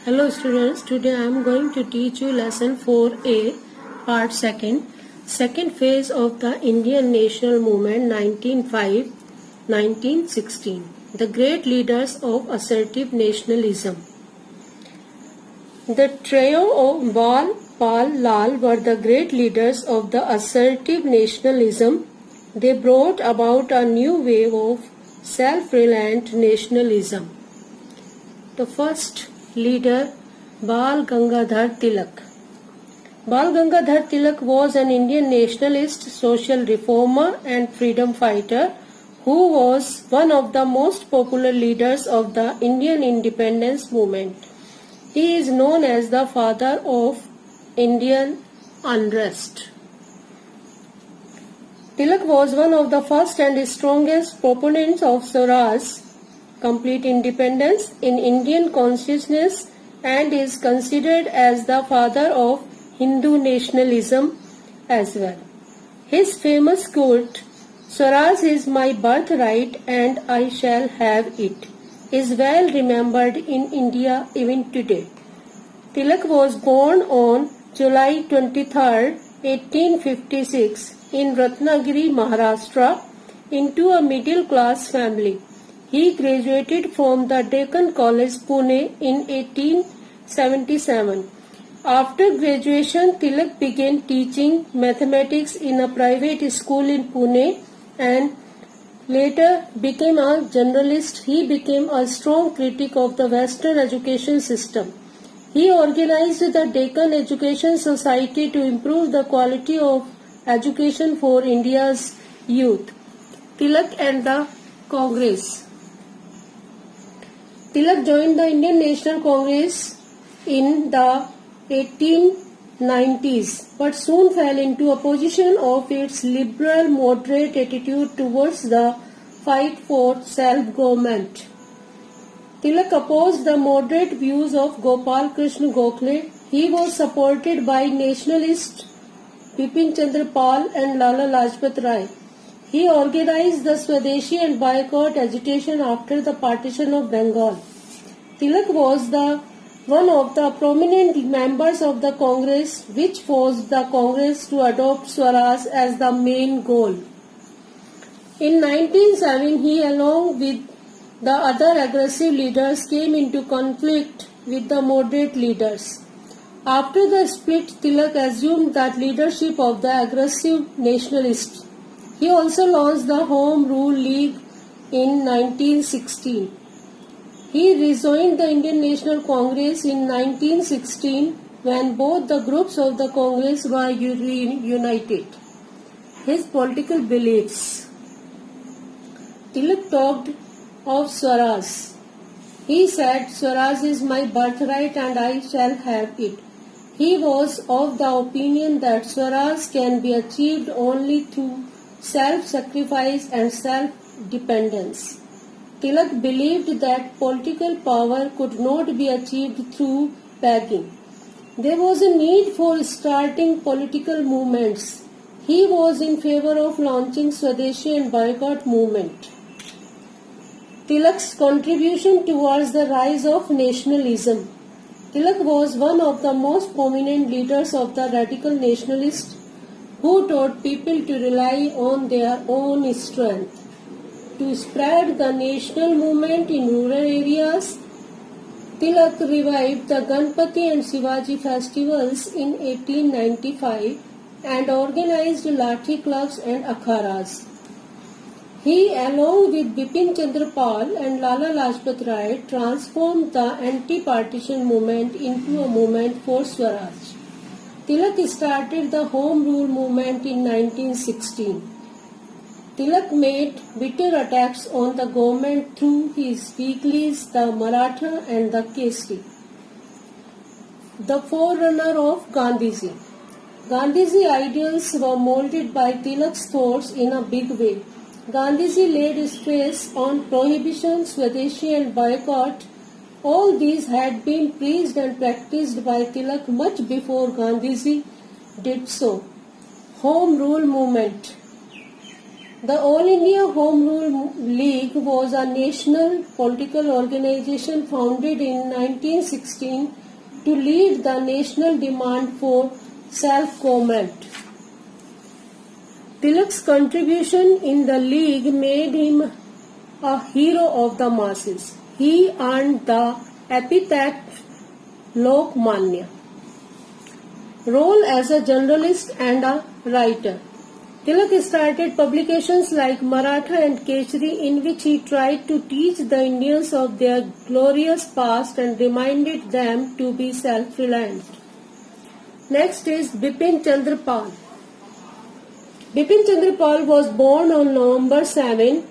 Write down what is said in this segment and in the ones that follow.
Hello students, today I am going to teach you lesson 4A, part 2nd, second phase of the Indian national movement 1905-1916, the great leaders of assertive nationalism. The trio of Bal, Pal, Lal were the great leaders of the assertive nationalism. They brought about a new wave of self-reliant nationalism. The first leader, Bal Gangadhar Tilak. Bal Gangadhar Tilak was an Indian nationalist, social reformer and freedom fighter who was one of the most popular leaders of the Indian independence movement. He is known as the father of Indian unrest. Tilak was one of the first and strongest proponents of Swaraj, complete independence in Indian consciousness, and is considered as the father of Hindu nationalism as well. His famous quote, "Swaraj is my birthright and I shall have it," is well remembered in India even today. Tilak was born on July 23, 1856 in Ratnagiri, Maharashtra, into a middle-class family. He graduated from the Deccan College, Pune in 1877. After graduation, Tilak began teaching mathematics in a private school in Pune and later became a journalist. He became a strong critic of the Western education system. He organized the Deccan Education Society to improve the quality of education for India's youth. Tilak and the Congress. Tilak joined the Indian National Congress in the 1890s but soon fell into opposition of its liberal moderate attitude towards the fight for self-government. Tilak opposed the moderate views of Gopal Krishna Gokhale. He was supported by nationalists Bipin Chandra Pal and Lala Lajpat Rai. He organized the Swadeshi and boycott agitation after the partition of Bengal. Tilak was one of the prominent members of the Congress, which forced the Congress to adopt Swaraj as the main goal. In 1907, he, along with the other aggressive leaders, came into conflict with the moderate leaders. After the split, Tilak assumed that leadership of the aggressive nationalists. He also launched the Home Rule League in 1916. He rejoined the Indian National Congress in 1916 when both the groups of the Congress were united. His political beliefs. Tilak talked of Swaraj. He said, "Swaraj is my birthright and I shall have it." He was of the opinion that Swaraj can be achieved only through self-sacrifice and self-dependence. Tilak believed that political power could not be achieved through begging. There was a need for starting political movements. He was in favor of launching Swadeshi and boycott movement. Tilak's contribution towards the rise of nationalism. Tilak was one of the most prominent leaders of the radical nationalists who taught people to rely on their own strength. To spread the national movement in rural areas, Tilak revived the Ganpati and Shivaji festivals in 1895 and organized Lathi clubs and akharas. He, along with Bipin Chandra Pal and Lala Lajpat Rai, transformed the anti-partition movement into a movement for Swaraj. Tilak started the Home Rule movement in 1916. Tilak made bitter attacks on the government through his weeklies, the Maratha and the Kesari. The forerunner of Gandhiji. Gandhiji ideals were molded by Tilak's thoughts in a big way. Gandhiji laid stress on prohibition, Swadeshi and boycott. All these had been preached and practiced by Tilak much before Gandhiji did so. Home Rule Movement. The All India Home Rule League was a national political organization founded in 1916 to lead the national demand for self-government. Tilak's contribution in the league made him a hero of the masses. He earned the epithet Lokmanya. Role as a journalist and a writer. Tilak started publications like Maratha and Kechari, in which he tried to teach the Indians of their glorious past and reminded them to be self-reliant. Next is Bipin Chandra Pal. Bipin Chandra Pal was born on November 7,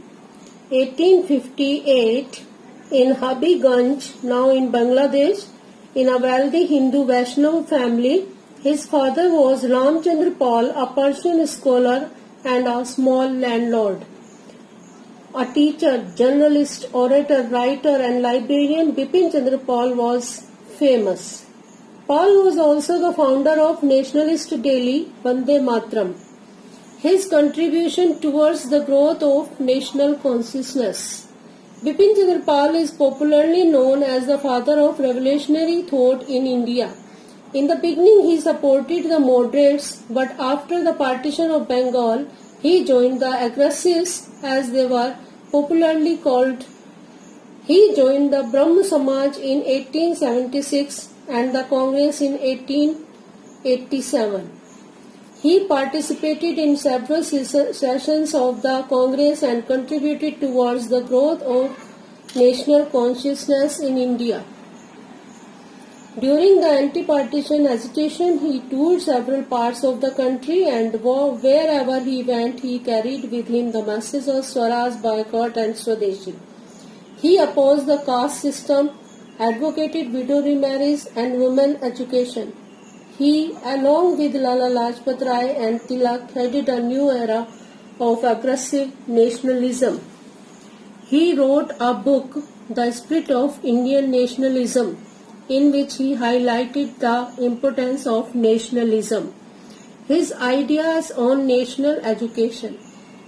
1858 in Habiganj, now in Bangladesh, in a wealthy Hindu Vaishnav family. His father was Ramchandra Pal, a Persian scholar and a small landlord. A teacher, journalist, orator, writer and librarian, Bipin Chandra Pal was famous. Pal was also the founder of nationalist daily Vande Mataram. His contribution towards the growth of national consciousness. Bipin Chandra Pal is popularly known as the father of revolutionary thought in India. In the beginning, he supported the moderates, but after the partition of Bengal, he joined the aggressives, as they were popularly called. He joined the Brahmo Samaj in 1876 and the Congress in 1887. He participated in several sessions of the Congress and contributed towards the growth of national consciousness in India. During the anti-partition agitation, he toured several parts of the country, and wherever he went, he carried with him the message of Swaraj, boycott and Swadeshi. He opposed the caste system, advocated widow remarriage and women education. He, along with Lala Lajpat Rai and Tilak, headed a new era of aggressive nationalism. He wrote a book, The Spirit of Indian Nationalism, in which he highlighted the importance of nationalism. His ideas on national education.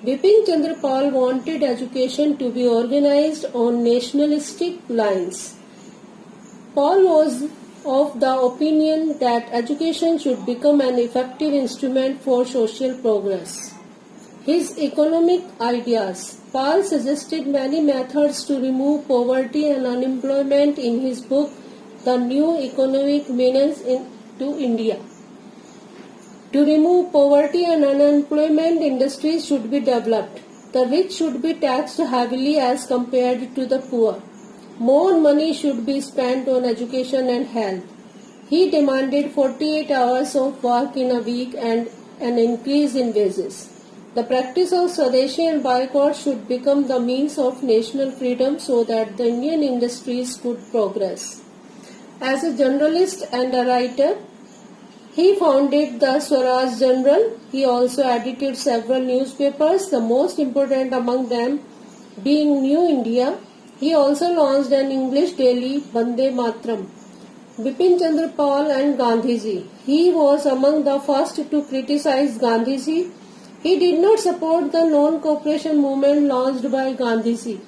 Bipin Chandra Pal wanted education to be organized on nationalistic lines. Paul was of the opinion that education should become an effective instrument for social progress. His economic ideas. Paul suggested many methods to remove poverty and unemployment in his book, The New Economic Menace to India. To remove poverty and unemployment, industries should be developed. The rich should be taxed heavily as compared to the poor. More money should be spent on education and health. He demanded 48 hours of work in a week and an increase in wages. The practice of Swadeshi and boycott should become the means of national freedom so that the Indian industries could progress. As a journalist and a writer, he founded the Swaraj Journal. He also edited several newspapers, the most important among them being New India. He also launched an English daily, Vande Mataram. Bipin Chandra Pal and Gandhiji. He was among the first to criticize Gandhiji. He did not support the non-cooperation movement launched by Gandhiji.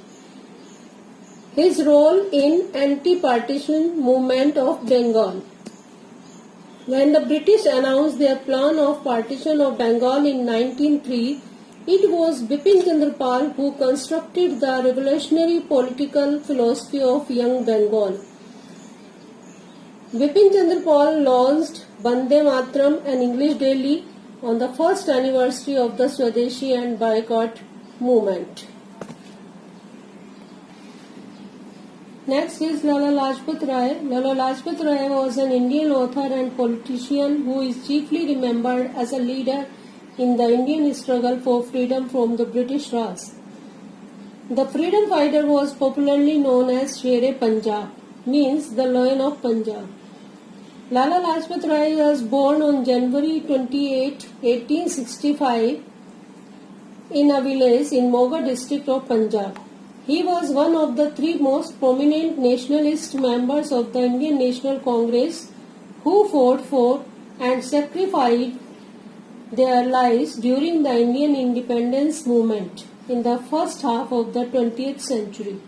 His role in anti-partition movement of Bengal. When the British announced their plan of partition of Bengal in 1903, it was Bipin Chandra Pal who constructed the revolutionary political philosophy of Young Bengal. Bipin Chandra Pal launched Vande Mataram, an English daily, on the first anniversary of the Swadeshi and boycott movement. Next is Lala Lajpat Rai. Lala Lajpat Rai was an Indian author and politician who is chiefly remembered as a leader in the Indian struggle for freedom from the British Raj. The freedom fighter was popularly known as Sher-e Punjab, means the Lion of Punjab. Lala Lajpat Rai was born on January 28, 1865 in a village in Moga district of Punjab. He was one of the three most prominent nationalist members of the Indian National Congress who fought for and sacrificed their lives during the Indian independence movement in the first half of the 20th century.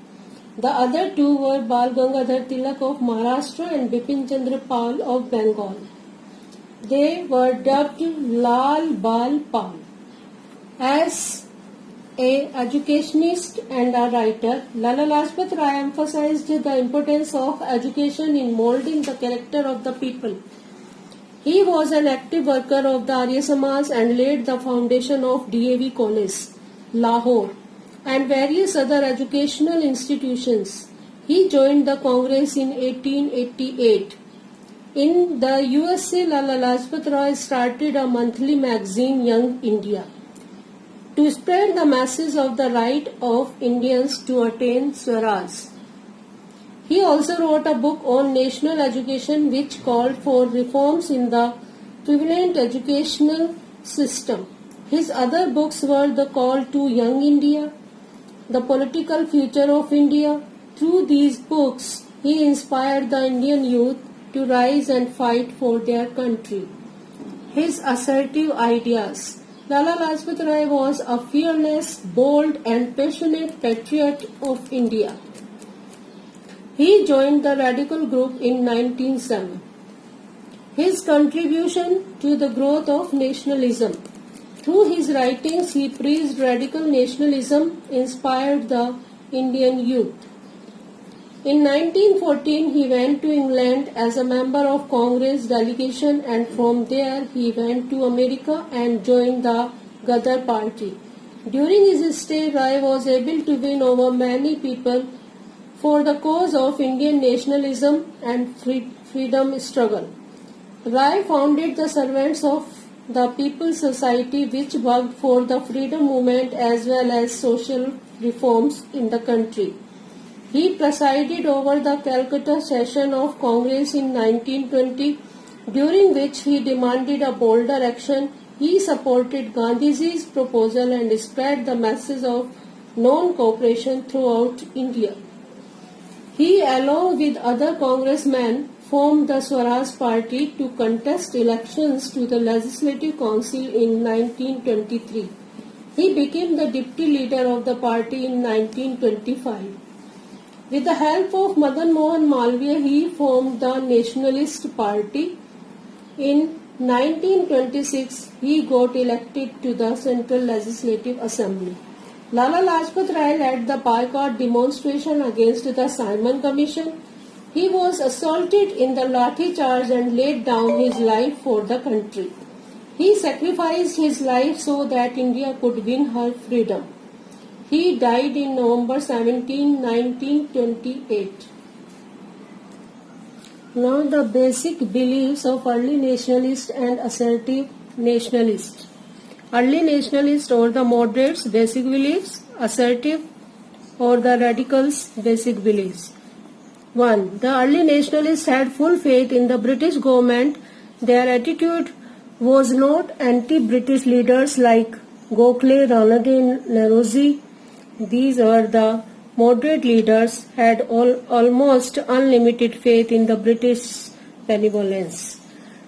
The other two were Bal Gangadhar Tilak of Maharashtra and Bipin Chandra Pal of Bengal. They were dubbed Lal Bal Pal. As an educationist and a writer, Lala Lajpat Rai emphasized the importance of education in molding the character of the people. He was an active worker of the Arya Samaj and laid the foundation of DAV College, Lahore, and various other educational institutions. He joined the Congress in 1888. In the USA, Lala Lajpat Rai started a monthly magazine, Young India, to spread the message of the right of Indians to attain Swaraj. He also wrote a book on national education which called for reforms in the prevalent educational system. His other books were The Call to Young India, The Political Future of India. Through these books, he inspired the Indian youth to rise and fight for their country. His assertive ideas. Lala Lajpat Rai was a fearless, bold and passionate patriot of India. He joined the radical group in 1907. His contribution to the growth of nationalism. Through his writings, he preached radical nationalism, inspired the Indian youth. In 1914, he went to England as a member of Congress delegation, and from there he went to America and joined the Ghadar party. During his stay, Rai was able to win over many people for the cause of Indian nationalism and freedom struggle. Rai founded the Servants of the People's Society, which worked for the freedom movement as well as social reforms in the country. He presided over the Calcutta session of Congress in 1920, during which he demanded a bolder action. He supported Gandhiji's proposal and spread the message of non-cooperation throughout India. He, along with other congressmen, formed the Swaraj Party to contest elections to the Legislative Council in 1923. He became the deputy leader of the party in 1925. With the help of Madan Mohan Malviya, he formed the Nationalist Party. In 1926, he got elected to the Central Legislative Assembly. Lala Lajpat Rai led the boycott demonstration against the Simon Commission. He was assaulted in the Lathi charge and laid down his life for the country. He sacrificed his life so that India could win her freedom. He died in November 17, 1928. Now the basic beliefs of early nationalist and assertive nationalist. Early nationalist or the moderates' basic beliefs, assertive or the radicals' basic beliefs. 1. The early nationalists had full faith in the British government. Their attitude was not anti-British leaders like Gokhale, Ranade, Nauroji. These were the moderate leaders had almost unlimited faith in the British benevolence.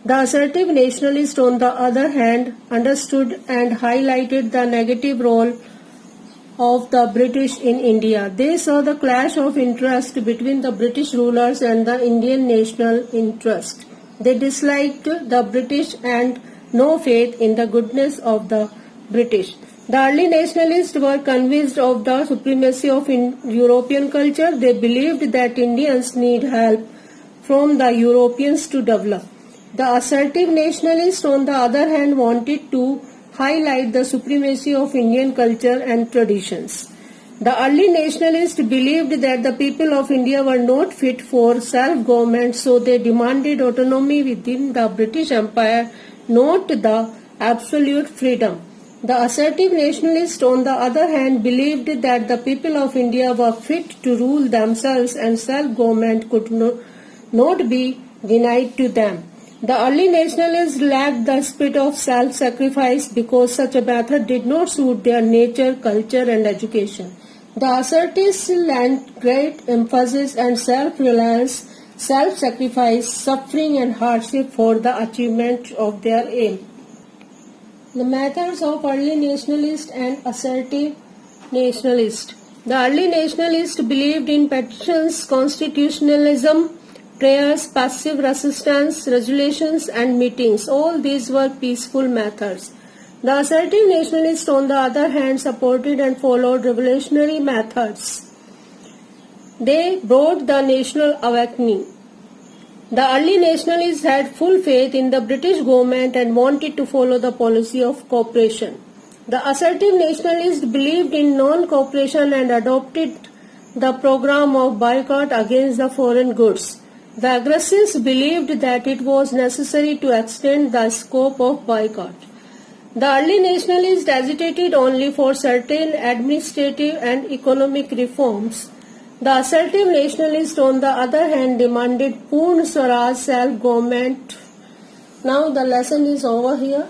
The assertive nationalists, on the other hand, understood and highlighted the negative role of the British in India. They saw the clash of interest between the British rulers and the Indian national interest. They disliked the British and no faith in the goodness of the British. The early nationalists were convinced of the supremacy of European culture. They believed that Indians need help from the Europeans to develop. The assertive nationalists, on the other hand, wanted to highlight the supremacy of Indian culture and traditions. The early nationalists believed that the people of India were not fit for self-government, so they demanded autonomy within the British Empire, not the absolute freedom. The assertive nationalists, on the other hand, believed that the people of India were fit to rule themselves and self-government could not be denied to them. The early nationalists lacked the spirit of self-sacrifice because such a method did not suit their nature, culture and education. The assertists lent great emphasis on self-reliance, self-sacrifice, suffering and hardship for the achievement of their aim. The methods of early nationalist and assertive nationalist. The early nationalists believed in petitions, constitutionalism, prayers, passive resistance, resolutions and meetings. All these were peaceful methods. The assertive nationalists, on the other hand, supported and followed revolutionary methods. They brought the national awakening. The early nationalists had full faith in the British government and wanted to follow the policy of cooperation. The assertive nationalists believed in non-cooperation and adopted the program of boycott against the foreign goods. The aggressives believed that it was necessary to extend the scope of boycott. The early nationalists agitated only for certain administrative and economic reforms. The assertive nationalists, on the other hand, demanded Purna Swaraj self-government. Now the lesson is over here.